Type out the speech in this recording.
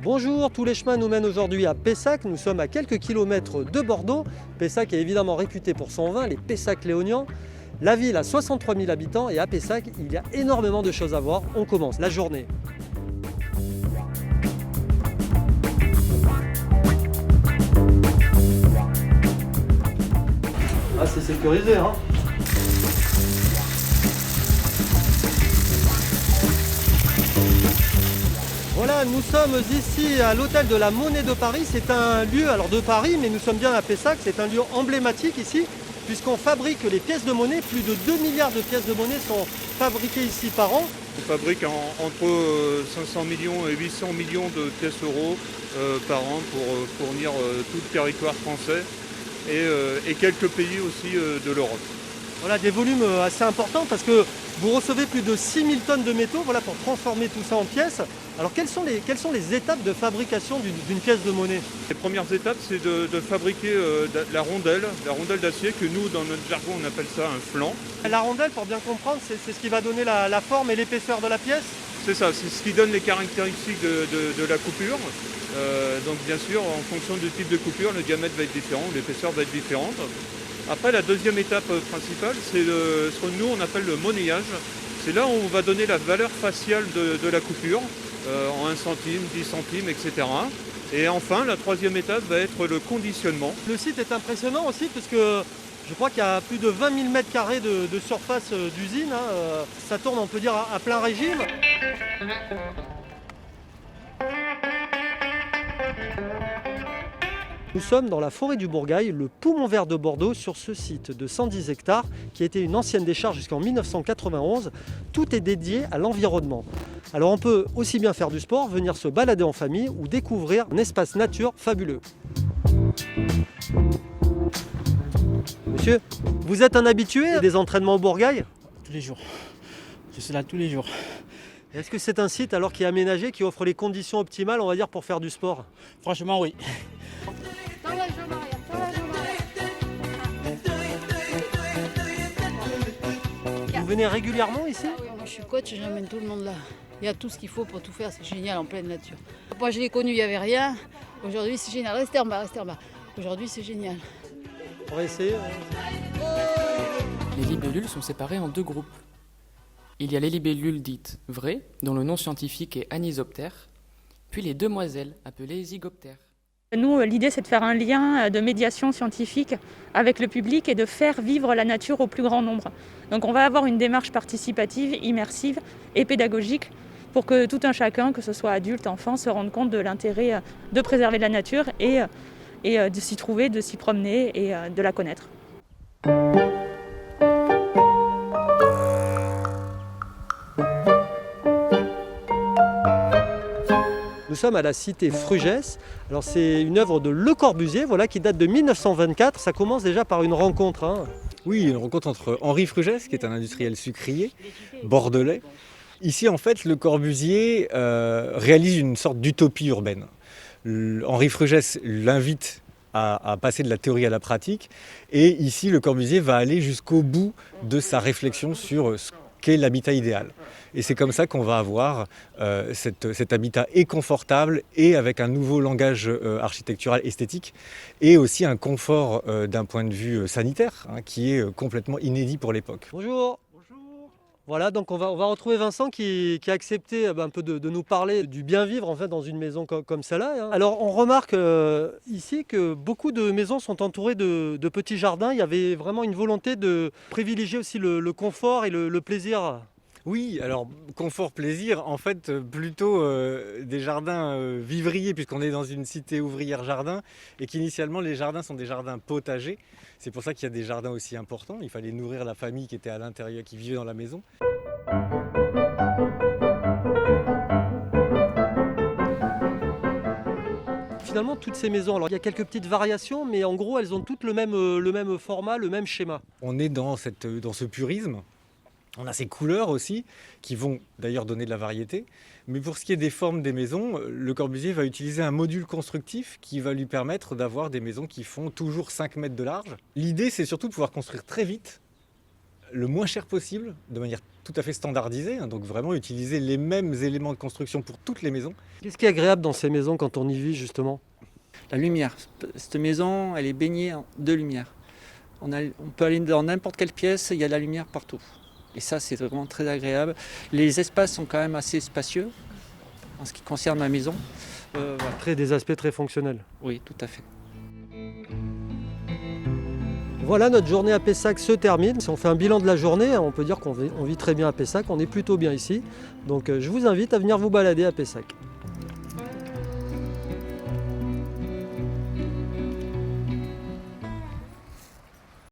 Bonjour, tous les chemins nous mènent aujourd'hui à Pessac. Nous sommes à quelques kilomètres de Bordeaux. Pessac est évidemment réputé pour son vin, les Pessac-Léognan. La ville a 63 000 habitants et à Pessac, il y a énormément de choses à voir. On commence la journée. Ah, c'est sécurisé, hein. Voilà, nous sommes ici à l'hôtel de la Monnaie de Paris. C'est un lieu, alors de Paris, mais nous sommes bien à Pessac. C'est un lieu emblématique ici, puisqu'on fabrique les pièces de monnaie. Plus de 2 milliards de pièces de monnaie sont fabriquées ici par an. On fabrique entre 500 millions et 800 millions de pièces euros par an pour fournir tout le territoire français et quelques pays aussi de l'Europe. Voilà, des volumes assez importants parce que vous recevez plus de 6000 tonnes de métaux voilà, pour transformer tout ça en pièces. Alors quelles sont les étapes de fabrication d'une pièce de monnaie? Les premières étapes, c'est de fabriquer la rondelle d'acier que nous, dans notre jargon, on appelle ça un flanc. La rondelle, pour bien comprendre, c'est ce qui va donner la forme et l'épaisseur de la pièce? C'est ça, c'est ce qui donne les caractéristiques de la coupure. Donc bien sûr, en fonction du type de coupure, le diamètre va être différent, l'épaisseur va être différente. Après, la deuxième étape principale, c'est ce que nous on appelle le monnayage. C'est là où on va donner la valeur faciale de la coupure, en 1 centime, 10 centimes, etc. Et enfin, la troisième étape va être le conditionnement. Le site est impressionnant aussi parce que je crois qu'il y a plus de 20 000 mètres carrés de surface d'usine. Ça tourne, on peut dire, à plein régime. Nous sommes dans la forêt du Bourgail, le poumon vert de Bordeaux, sur ce site de 110 hectares qui a été une ancienne décharge jusqu'en 1991. Tout est dédié à l'environnement. Alors on peut aussi bien faire du sport, venir se balader en famille ou découvrir un espace nature fabuleux. Monsieur, vous êtes un habitué des entraînements au Bourgail? Tous les jours. Je suis là tous les jours. Est-ce que c'est un site alors qui est aménagé, qui offre les conditions optimales, on va dire, pour faire du sport? Franchement, oui. Vous venez régulièrement ici? Ah oui, moi je suis coach, j'emmène tout le monde là. Il y a tout ce qu'il faut pour tout faire, c'est génial en pleine nature. Moi je l'ai connu, il n'y avait rien. Aujourd'hui c'est génial. Restez en bas, restez en bas. Aujourd'hui c'est génial. On va essayer. Les libellules sont séparées en deux groupes. Il y a les libellules dites vraies, dont le nom scientifique est anisoptère, puis les demoiselles, appelées zygoptères. Nous, l'idée, c'est de faire un lien de médiation scientifique avec le public et de faire vivre la nature au plus grand nombre. Donc on va avoir une démarche participative, immersive et pédagogique pour que tout un chacun, que ce soit adulte, enfant, se rende compte de l'intérêt de préserver la nature et de s'y trouver, de s'y promener et de la connaître. Nous sommes à la cité Frugès. Alors c'est une œuvre de Le Corbusier, voilà, qui date de 1924. Ça commence déjà par une rencontre. Oui, une rencontre entre Henri Frugès, qui est un industriel sucrier bordelais. Ici, en fait, Le Corbusier réalise une sorte d'utopie urbaine. Henri Frugès l'invite à passer de la théorie à la pratique. Et ici, Le Corbusier va aller jusqu'au bout de sa réflexion sur ce qu'est l'habitat idéal. Et c'est comme ça qu'on va avoir cet habitat et confortable et avec un nouveau langage architectural esthétique et aussi un confort d'un point de vue sanitaire qui est complètement inédit pour l'époque. Bonjour. Bonjour. Voilà, donc on va retrouver Vincent qui a accepté un peu de nous parler du bien vivre en fait dans une maison comme celle-là. Alors on remarque ici que beaucoup de maisons sont entourées de petits jardins. Il y avait vraiment une volonté de privilégier aussi le confort et le plaisir. Oui, alors confort, plaisir, en fait plutôt des jardins vivriers puisqu'on est dans une cité ouvrière jardin et qu'initialement les jardins sont des jardins potagers. C'est pour ça qu'il y a des jardins aussi importants. Il fallait nourrir la famille qui était à l'intérieur, qui vivait dans la maison. Finalement, toutes ces maisons, alors il y a quelques petites variations, mais en gros elles ont toutes le même format, le même schéma. On est dans ce purisme. On a ces couleurs aussi, qui vont d'ailleurs donner de la variété. Mais pour ce qui est des formes des maisons, Le Corbusier va utiliser un module constructif qui va lui permettre d'avoir des maisons qui font toujours 5 mètres de large. L'idée, c'est surtout de pouvoir construire très vite, le moins cher possible, de manière tout à fait standardisé, hein, donc vraiment utiliser les mêmes éléments de construction pour toutes les maisons. Qu'est-ce qui est agréable dans ces maisons quand on y vit justement? La lumière. Cette maison, elle est baignée de lumière. On peut aller dans n'importe quelle pièce, il y a de la lumière partout. Et ça, c'est vraiment très agréable. Les espaces sont quand même assez spacieux en ce qui concerne ma maison. Voilà. Des aspects très fonctionnels. Oui, tout à fait. Voilà, notre journée à Pessac se termine. Si on fait un bilan de la journée, on peut dire qu'on vit très bien à Pessac, on est plutôt bien ici. Donc je vous invite à venir vous balader à Pessac.